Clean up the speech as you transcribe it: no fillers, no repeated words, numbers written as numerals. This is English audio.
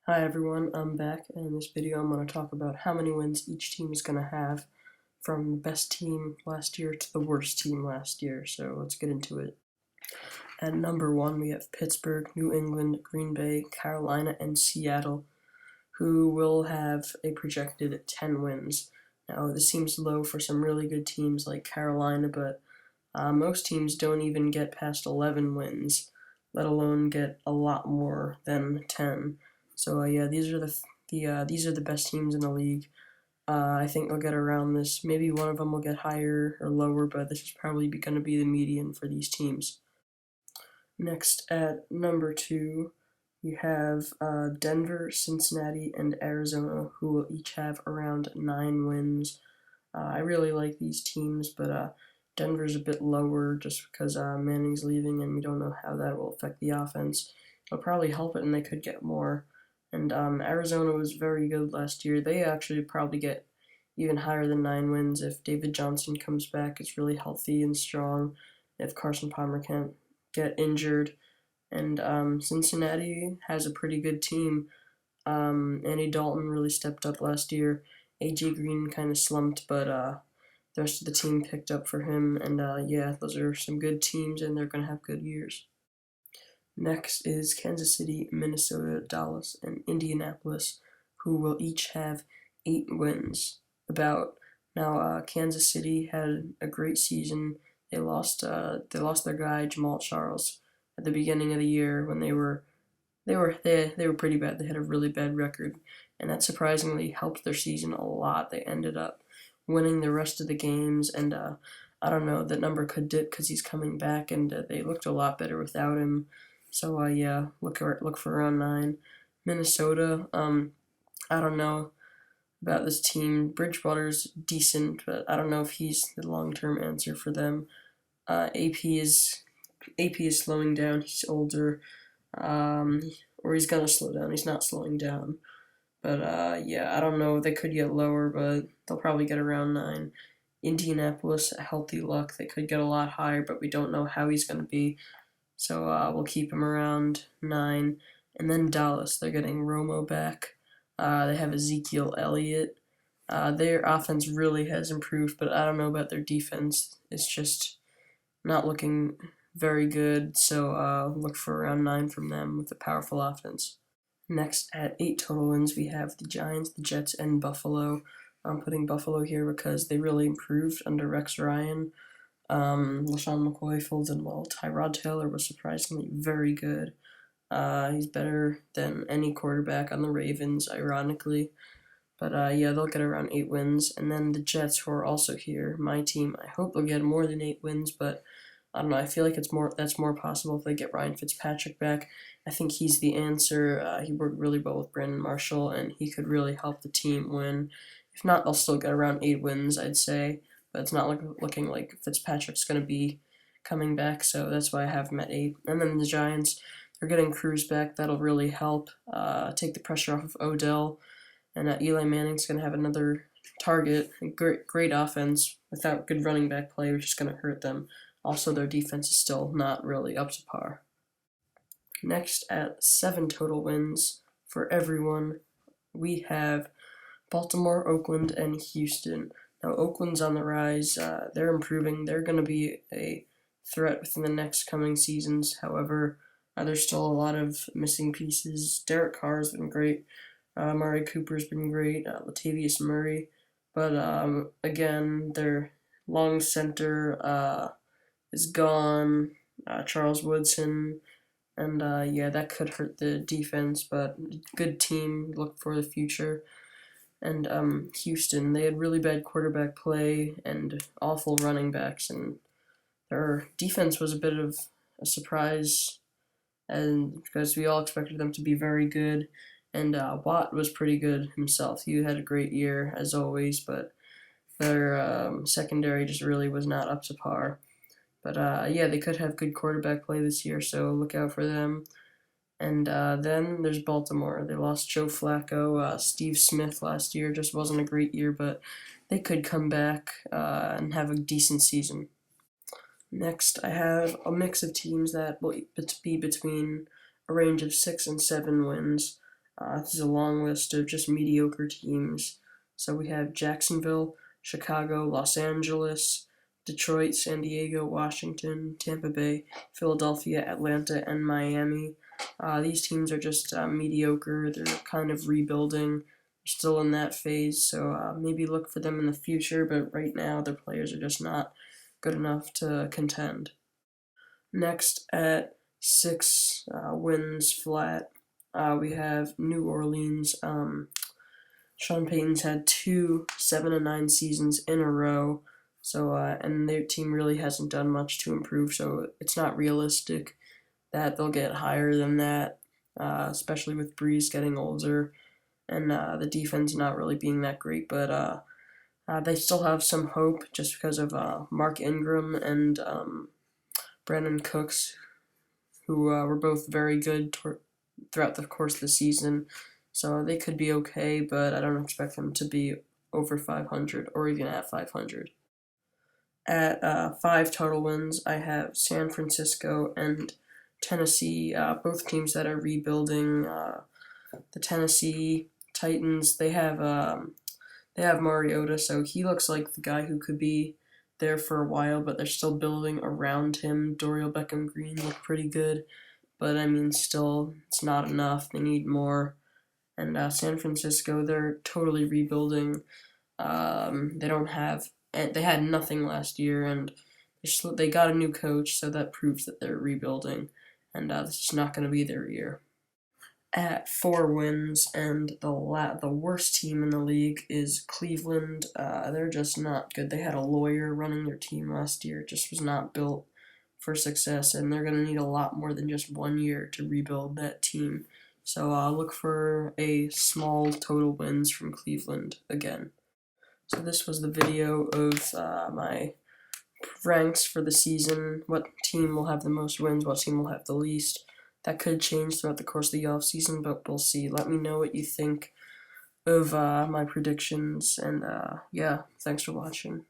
Hi everyone, I'm back, and in this video I'm going to talk about how many wins each team is going to have from the best team last year to the worst team last year, so let's get into it. At number 1 we have Pittsburgh, New England, Green Bay, Carolina, and Seattle, who will have a projected 10 wins. Now this seems low for some really good teams like Carolina, but most teams don't even get past 11 wins, let alone get a lot more than 10. So yeah, these are the best teams in the league. I think they'll get around this. Maybe one of them will get higher or lower, but this is probably going to be the median for these teams. Next, at number 2, we have Denver, Cincinnati, and Arizona, who will each have around 9 wins. I really like these teams, but Denver's a bit lower just because Manning's leaving, and we don't know how that will affect the offense. It'll probably help it, and they could get more. And Arizona was very good last year. They actually probably get even higher than 9 wins if David Johnson comes back. It's really healthy and strong. If Carson Palmer can't get injured. And Cincinnati has a pretty good team. Andy Dalton really stepped up last year. AJ Green kind of slumped, but the rest of the team picked up for him. And yeah, those are some good teams, and they're going to have good years. Next is Kansas City, Minnesota, Dallas, and Indianapolis, who will each have 8 wins. Now, Kansas City had a great season. They lost their guy Jamal Charles at the beginning of the year when they were pretty bad. They had a really bad record, and that surprisingly helped their season a lot. They ended up winning the rest of the games, and I don't know, that number could dip because he's coming back, and they looked a lot better without him. So yeah, look for around 9. Minnesota, I don't know about this team. Bridgewater's decent, but I don't know if he's the long-term answer for them. AP is slowing down. He's older, or he's gonna slow down. He's not slowing down. But yeah, I don't know. They could get lower, but they'll probably get around 9. Indianapolis, a healthy luck. They could get a lot higher, but we don't know how he's going to be. So we'll keep him around 9. And then Dallas, they're getting Romo back. They have Ezekiel Elliott. Their offense really has improved, but I don't know about their defense. It's just not looking very good. So look for around 9 from them with a powerful offense. Next, at 8 total wins, we have the Giants, the Jets, and Buffalo. I'm putting Buffalo here because they really improved under Rex Ryan. LaShawn McCoy filled in well. Tyrod Taylor was surprisingly very good. He's better than any quarterback on the Ravens, ironically. But yeah, they'll get around 8 wins. And then the Jets, who are also here, my team, I hope they'll get more than 8 wins, but I don't know. I feel like that's more possible if they get Ryan Fitzpatrick back. I think he's the answer. He worked really well with Brandon Marshall, and he could really help the team win. If not, they'll still get around 8 wins, I'd say. But it's not looking like Fitzpatrick's going to be coming back, so that's why I have him at 8. And then the Giants, they're getting Cruz back. That'll really help take the pressure off of Odell. And Eli Manning's going to have another target. Great offense without good running back play, which is going to hurt them. Also, their defense is still not really up to par. Next, at 7 total wins for everyone, we have Baltimore, Oakland, and Houston. Now, Oakland's on the rise. They're improving. They're going to be a threat within the next coming seasons. However, there's still a lot of missing pieces. Derek Carr's been great. Amari Cooper's been great. Latavius Murray. But again, their long center is gone. Charles Woodson. And yeah, that could hurt the defense, but good team. Look for the future. And Houston, they had really bad quarterback play and awful running backs, and their defense was a bit of a surprise, and because we all expected them to be very good. And Watt was pretty good himself. He had a great year as always, but their secondary just really was not up to par. But yeah, they could have good quarterback play this year, so look out for them. And then there's Baltimore. They lost Joe Flacco. Steve Smith last year just wasn't a great year, but they could come back and have a decent season. Next, I have a mix of teams that will be between a range of 6 and 7 wins. This is a long list of just mediocre teams. So we have Jacksonville, Chicago, Los Angeles, Detroit, San Diego, Washington, Tampa Bay, Philadelphia, Atlanta, and Miami. These teams are just mediocre. They're kind of rebuilding. They're still in that phase, so maybe look for them in the future, but right now their players are just not good enough to contend. Next, at 6 wins flat, we have New Orleans. Sean Payton's had 2 7-9 seasons in a row, so and their team really hasn't done much to improve. So it's not realistic that they'll get higher than that, especially with Breeze getting older and the defense not really being that great. But they still have some hope just because of Mark Ingram and Brandon Cooks, who were both very good throughout the course of the season. So they could be okay, but I don't expect them to be over 500 or even at 500. At 5 total wins, I have San Francisco and Tennessee, both teams that are rebuilding. The Tennessee Titans, they have Mariota, so he looks like the guy who could be there for a while, but they're still building around him. Dorial Beckham-Green looked pretty good, but I mean, still, it's not enough. They need more. And San Francisco, they're totally rebuilding. They had nothing last year, and they got a new coach, so that proves that they're rebuilding. And this is not going to be their year. At 4 wins, and the worst team in the league is Cleveland. They're just not good. They had a lawyer running their team last year. It just was not built for success, and they're going to need a lot more than just 1 year to rebuild that team. So look for a small total wins from Cleveland again. So this was the video of my ranks for the season. What team will have the most wins? What team will have the least? That could change throughout the course of the offseason, but we'll see. Let me know what you think of my predictions, and yeah, thanks for watching.